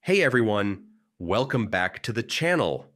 Hey everyone, welcome back to the channel.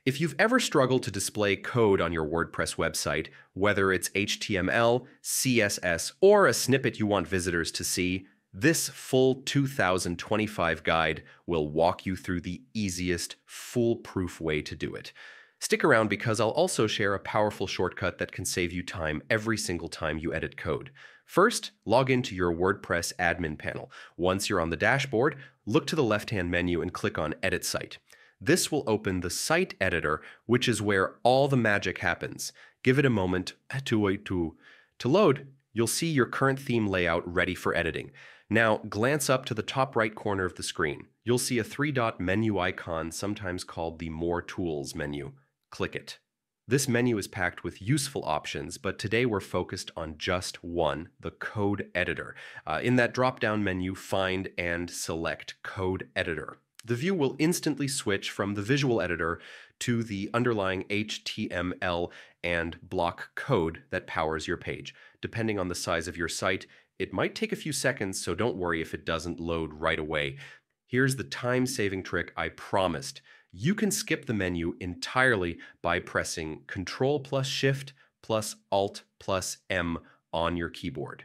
If you've ever struggled to display code on your WordPress website, whether it's HTML, CSS, or a snippet you want visitors to see, this full 2025 guide will walk you through the easiest, foolproof way to do it. Stick around because I'll also share a powerful shortcut that can save you time every single time you edit code. First, log into your WordPress admin panel. Once you're on the dashboard, look to the left-hand menu and click on Edit Site. This will open the site editor, which is where all the magic happens. Give it a moment to load. You'll see your current theme layout ready for editing. Now, glance up to the top right corner of the screen. You'll see a three-dot menu icon, sometimes called the More Tools menu. Click it. This menu is packed with useful options, but today we're focused on just one, the Code Editor. In that drop-down menu, find and select Code Editor. The view will instantly switch from the visual editor to the underlying HTML and block code that powers your page. Depending on the size of your site, it might take a few seconds, so don't worry if it doesn't load right away. Here's the time-saving trick I promised. You can skip the menu entirely by pressing Ctrl plus Shift plus Alt plus M on your keyboard.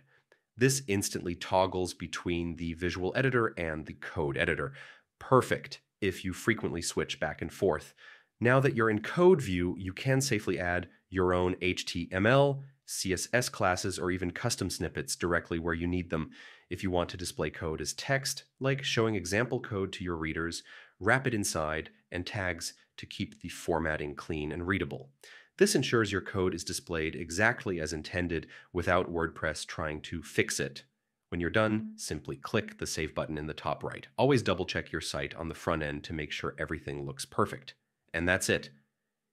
This instantly toggles between the visual editor and the code editor. Perfect if you frequently switch back and forth. Now that you're in code view, you can safely add your own HTML, CSS classes, or even custom snippets directly where you need them. If you want to display code as text, like showing example code to your readers, wrap it inside, and tags to keep the formatting clean and readable. This ensures your code is displayed exactly as intended without WordPress trying to fix it. When you're done, simply click the Save button in the top right. Always double-check your site on the front end to make sure everything looks perfect. And that's it.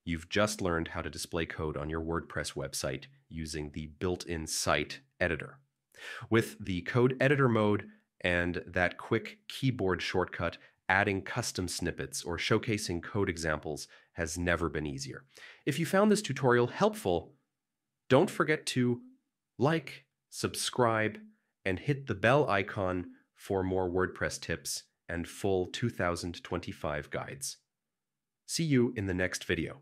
You've just learned how to display code on your WordPress website using the built-in site editor. With the code editor mode and that quick keyboard shortcut, adding custom snippets or showcasing code examples has never been easier. If you found this tutorial helpful, don't forget to like, subscribe, and hit the bell icon for more WordPress tips and full 2025 guides. See you in the next video.